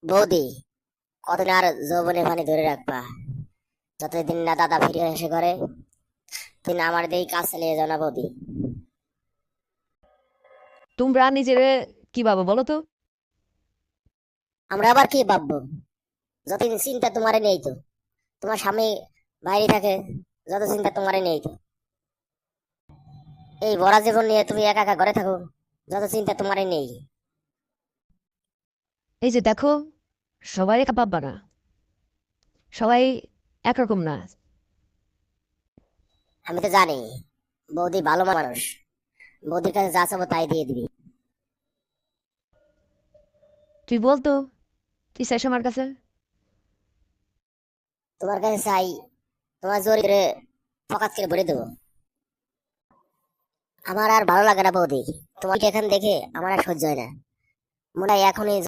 বৌদি, কতদিন আর যৌবনে পানি ধরে রাখবা? যতদিন না দাদা ফিরে এসে করে তুই না আমার দিয়ে কাজ চালিয়ে যাও না বৌদি। তোমরা নিজেরে কি ভাবো বলো তো? আমরা আবার কি ভাববো? যতদিন চিন্তা তোমারে নেই তো। তোমার স্বামী বাইরে থাকে, যত চিন্তা তোমারে নেই তো। এই বড় জীবন নিয়ে তুমি একা একা ঘরে থাকো, যত চিন্তা তোমারে নেই। এই যে দেখো, সবাই একা ভাববা না, সবাই একরকম না। আমি তো জানি বৌদি ভালো মানুষ, বৌদির কাছে যা চাবো তাই দিয়ে দিবি। তুই বলতো, তুই চাইছ আমার কাছে? তোমার কাছে চাই, তোমার জোর করে ফকাত করে ভরে দেবো। আমার আর ভালো লাগে না বৌদি, তোমাকে এখান দেখে আমার আর সহ্য হয় না। মনে হয় এখনই